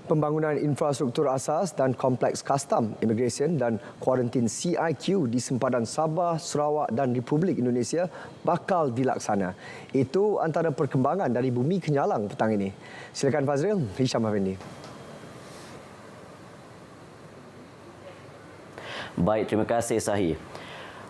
Pembangunan infrastruktur asas dan kompleks kastam, imigresen dan kuarantin CIQ di sempadan Sabah, Sarawak dan Republik Indonesia bakal dilaksana. Itu antara perkembangan dari Bumi Kenyalang petang ini. Silakan Fazril, Hisham Afendi. Baik, terima kasih Sahi.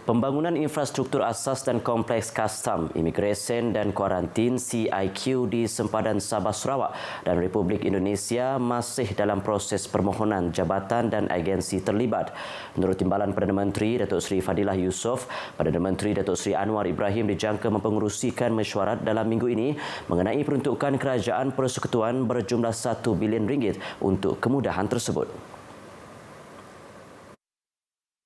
Pembangunan infrastruktur asas dan kompleks kastam, imigresen dan kuarantin CIQ di sempadan Sabah Sarawak dan Republik Indonesia masih dalam proses permohonan jabatan dan agensi terlibat. Menurut Timbalan Perdana Menteri Datuk Seri Fadilah Yusof, Perdana Menteri Datuk Seri Anwar Ibrahim dijangka mempengerusikan mesyuarat dalam minggu ini mengenai peruntukan kerajaan persekutuan berjumlah RM1 bilion untuk kemudahan tersebut.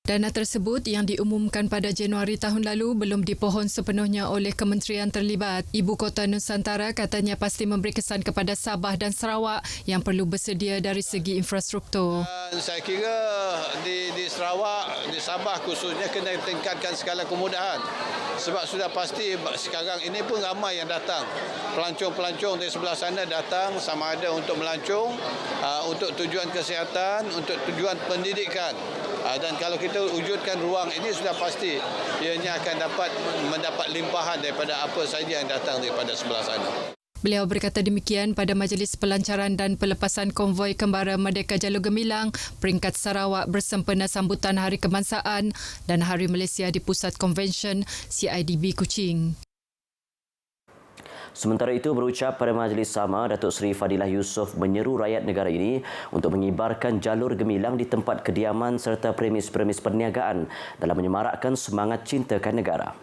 Dana tersebut yang diumumkan pada Januari tahun lalu belum dipohon sepenuhnya oleh kementerian terlibat. Ibu Kota Nusantara katanya pasti memberi kesan kepada Sabah dan Sarawak yang perlu bersedia dari segi infrastruktur. Saya kira di Sarawak, di Sabah khususnya kena tingkatkan skala kemudahan. Sebab sudah pasti sekarang ini pun ramai yang datang. Pelancong-pelancong dari sebelah sana datang sama ada untuk melancong, untuk tujuan kesihatan, untuk tujuan pendidikan. Dan kalau kita wujudkan ruang ini sudah pasti ianya akan mendapat limpahan daripada apa saja yang datang daripada sebelah sana. Beliau berkata demikian pada majlis pelancaran dan pelepasan konvoi kembara Merdeka Jalur Gemilang peringkat Sarawak bersempena sambutan Hari Kebangsaan dan Hari Malaysia di Pusat Konvensyen CIDB Kuching. Sementara itu, berucap pada majlis sama, Datuk Seri Fadilah Yusof menyeru rakyat negara ini untuk mengibarkan jalur gemilang di tempat kediaman serta premis-premis perniagaan dalam menyemarakkan semangat cintakan negara.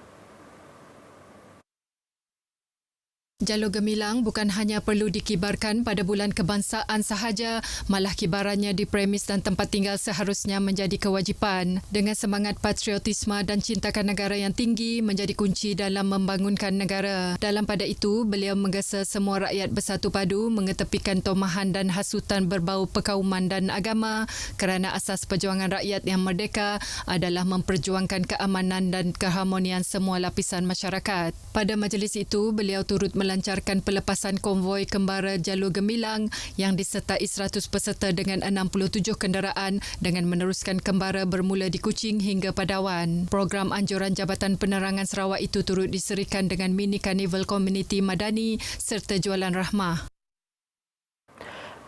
Jalur gemilang bukan hanya perlu dikibarkan pada bulan kebangsaan sahaja, malah kibarannya di premis dan tempat tinggal seharusnya menjadi kewajipan. Dengan semangat patriotisme dan cintakan negara yang tinggi menjadi kunci dalam membangunkan negara. Dalam pada itu, beliau menggesa semua rakyat bersatu padu mengetepikan tomahan dan hasutan berbau perkauman dan agama kerana asas perjuangan rakyat yang merdeka adalah memperjuangkan keamanan dan keharmonian semua lapisan masyarakat. Pada majlis itu, beliau turut melancarkan pelepasan konvoi kembara Jalur Gemilang yang disertai 100 peserta dengan 67 kenderaan dengan meneruskan kembara bermula di Kuching hingga Padawan. Program anjuran Jabatan Penerangan Sarawak itu turut diserikan dengan mini karnival komuniti madani serta jualan rahmah.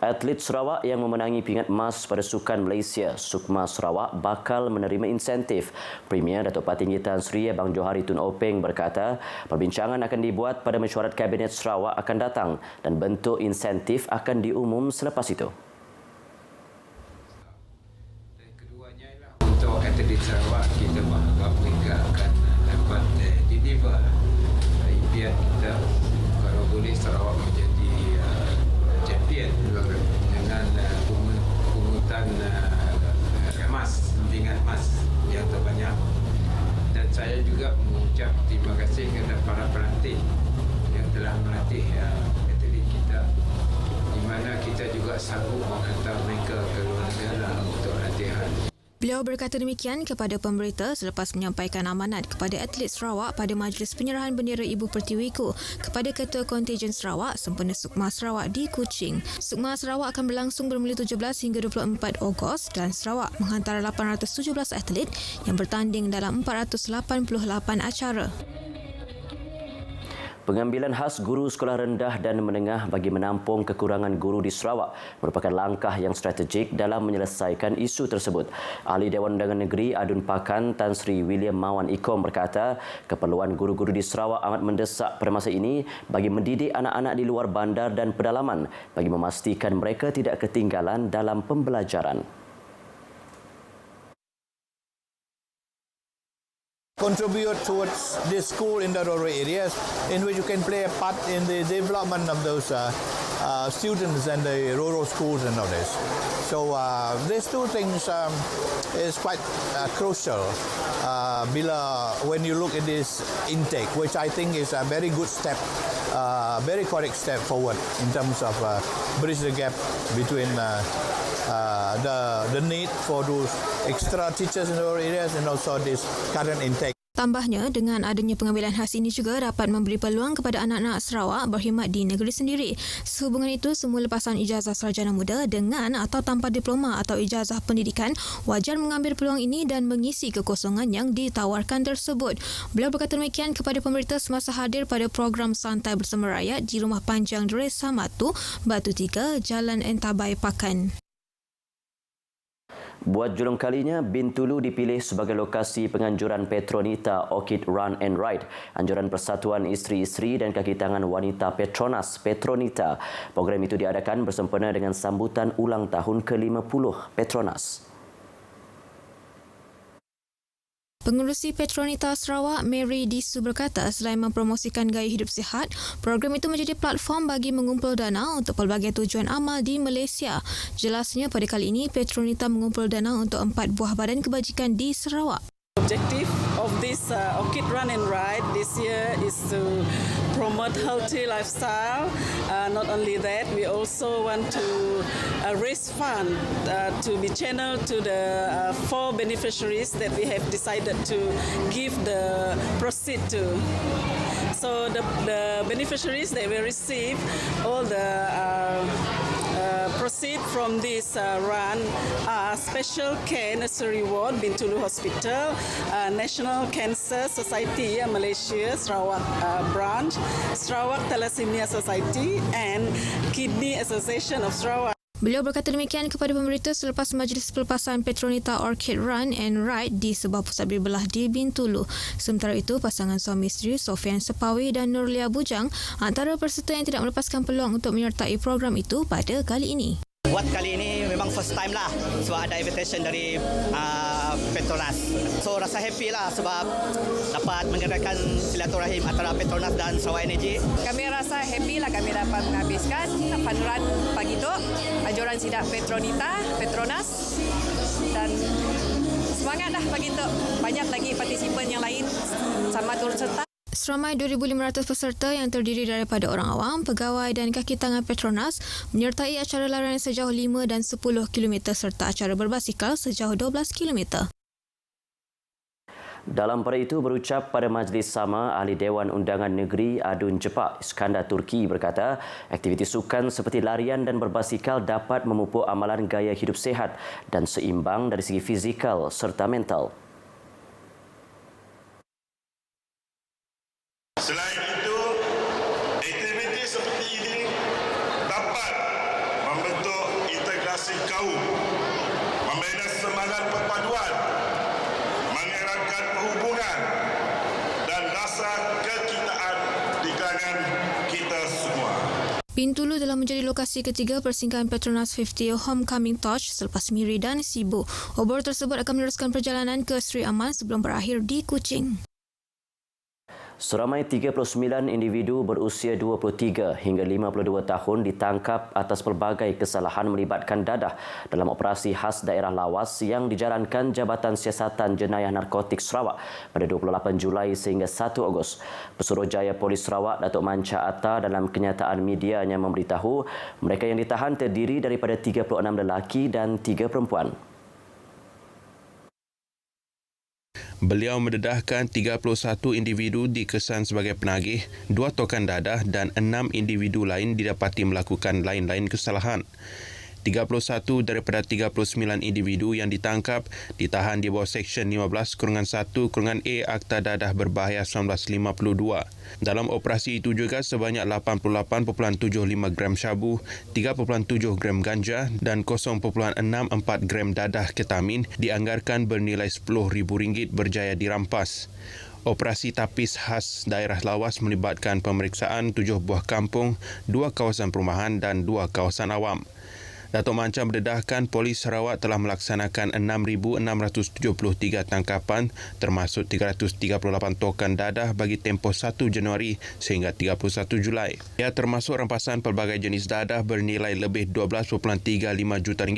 Atlet Sarawak yang memenangi pingat emas pada Sukan Malaysia, Sukma Sarawak bakal menerima insentif. Premier Datuk Patinggi Tan Sri Abang Johari Tun Openg berkata, perbincangan akan dibuat pada mesyuarat Kabinet Sarawak akan datang dan bentuk insentif akan diumum selepas itu. Keduanya ialah untuk atlet Sarawak, kita berharap mereka akan dapat deliver impian kita. Kalau boleh Sarawak menjadi champion dengan pungutan emas, tingkat emas yang terbanyak. Dan saya juga mengucap terima kasih kepada para pelatih yang telah melatih atlet kita, di mana kita juga sanggup menghantar mereka ke luar negara untuk latihan. Beliau berkata demikian kepada pemberita selepas menyampaikan amanat kepada atlet Sarawak pada majlis penyerahan bendera Ibu Pertiwiku kepada Ketua Kontijen Sarawak sempena Sukma Sarawak di Kuching. Sukma Sarawak akan berlangsung bermula 17 hingga 24 Ogos dan Sarawak menghantar 817 atlet yang bertanding dalam 488 acara. Pengambilan khas guru sekolah rendah dan menengah bagi menampung kekurangan guru di Sarawak merupakan langkah yang strategik dalam menyelesaikan isu tersebut. Ahli Dewan Undangan Negeri Adun Pakan Tan Sri William Mawan Ikom berkata, keperluan guru-guru di Sarawak amat mendesak pada masa ini bagi mendidik anak-anak di luar bandar dan pedalaman bagi memastikan mereka tidak ketinggalan dalam pembelajaran. Contribute towards this school in the rural areas in which you can play a part in the development of those students and the rural schools and all this. So these two things is quite crucial when you look at this intake, which I think is a very good step, very correct step forward in terms of bridge the gap between the need for those extra teachers in rural areas and also this current intake. Tambahnya, dengan adanya pengambilan khas ini juga dapat memberi peluang kepada anak-anak Sarawak berkhidmat di negeri sendiri. Sehubungan itu, semua lepasan ijazah sarjana muda dengan atau tanpa diploma atau ijazah pendidikan wajar mengambil peluang ini dan mengisi kekosongan yang ditawarkan tersebut. Beliau berkata demikian kepada pemberita semasa hadir pada program Santai Bersama Rakyat di Rumah Panjang Dres Samatu, Batu 3, Jalan Entabai, Pakan. Buat julung kalinya, Bintulu dipilih sebagai lokasi penganjuran Petronita Orchid Run and Ride, anjuran Persatuan Isteri-Isteri dan Kaki Tangan Wanita Petronas Petronita. Program itu diadakan bersempena dengan sambutan ulang tahun ke-50 Petronas. Pengerusi Petronita Sarawak, Mary Disu berkata selain mempromosikan gaya hidup sihat, program itu menjadi platform bagi mengumpul dana untuk pelbagai tujuan amal di Malaysia. Jelasnya pada kali ini, Petronita mengumpul dana untuk 4 buah badan kebajikan di Sarawak. Objective of this Orchid Run and Ride this year is to promote healthy lifestyle. Not only that, we also want to raise fund to be channeled to the 4 beneficiaries that we have decided to give the proceed to. So the beneficiaries that will receive all the proceed from this run are Special Care Nursery Ward, Bintulu Hospital, National Cancer Society Malaysia, Sarawak branch, Sarawak Thalassemia Society and Kidney Association of Sarawak. Beliau berkata demikian kepada pemberita selepas majlis pelepasan Petronita Orchid Run and Ride di sebuah pusat berbelah di Bintulu. Sementara itu, pasangan suami isteri Sofian Sepawi dan Nurlia Bujang antara peserta yang tidak melepaskan peluang untuk menyertai program itu pada kali ini. Buat kali ini memang first time lah sebab ada invitation dari Petronas. So rasa happy lah sebab dapat menyerahkan silaturahim antara Petronas dan Sarawak Energy. Kami rasa happy lah kami dapat menghabiskan fun run pagi tu. Anjuran sidak Petronita, Petronas dan semangat dah pagi tu. Banyak lagi partisipan yang lain sama turut serta. Seramai 2,500 peserta yang terdiri daripada orang awam, pegawai dan kaki tangan Petronas menyertai acara larian sejauh 5 dan 10 km serta acara berbasikal sejauh 12 km. Dalam pada itu berucap pada majlis sama, Ahli Dewan Undangan Negeri Adun Jepak Iskandar Turki berkata aktiviti sukan seperti larian dan berbasikal dapat memupuk amalan gaya hidup sihat dan seimbang dari segi fizikal serta mental. Selain itu, aktiviti seperti ini dapat membentuk integrasi kaum, membina semangat perpaduan, mengeratkan perhubungan dan rasa kekitaan di kalangan kita semua. Bintulu telah menjadi lokasi ketiga persinggahan Petronas 50 Homecoming Torch selepas Miri dan Sibu. Obor tersebut akan meneruskan perjalanan ke Sri Aman sebelum berakhir di Kuching. Seramai 39 individu berusia 23 hingga 52 tahun ditangkap atas pelbagai kesalahan melibatkan dadah dalam operasi khas daerah lawas yang dijalankan Jabatan Siasatan Jenayah Narkotik Sarawak pada 28 Julai sehingga 1 Ogos. Pesuruhjaya Polis Sarawak Datuk Manca Atta dalam kenyataan medianya memberitahu mereka yang ditahan terdiri daripada 36 lelaki dan 3 perempuan. Beliau mendedahkan 31 individu dikesan sebagai penagih, 2 tokan dadah dan 6 individu lain didapati melakukan lain-lain kesalahan. 31 daripada 39 individu yang ditangkap ditahan di bawah Seksyen 15-1-A Akta Dadah Berbahaya 1952. Dalam operasi itu juga sebanyak 88.75 gram syabu, 3.7 gram ganja dan 0.64 gram dadah ketamin dianggarkan bernilai RM10,000 berjaya dirampas. Operasi tapis khas daerah lawas melibatkan pemeriksaan 7 buah kampung, 2 kawasan perumahan dan 2 kawasan awam. Datuk Manca mendedahkan Polis Sarawak telah melaksanakan 6,673 tangkapan termasuk 338 tokan dadah bagi tempoh 1 Januari sehingga 31 Julai. Ia termasuk rampasan pelbagai jenis dadah bernilai lebih RM12.35 juta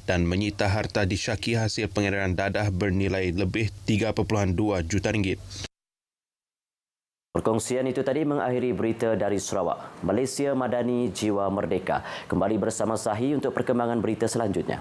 dan menyita harta disyaki hasil pengedaran dadah bernilai lebih RM3.2 juta. Perkongsian itu tadi mengakhiri berita dari Sarawak. Malaysia Madani Jiwa Merdeka. Kembali bersama Sahi untuk perkembangan berita selanjutnya.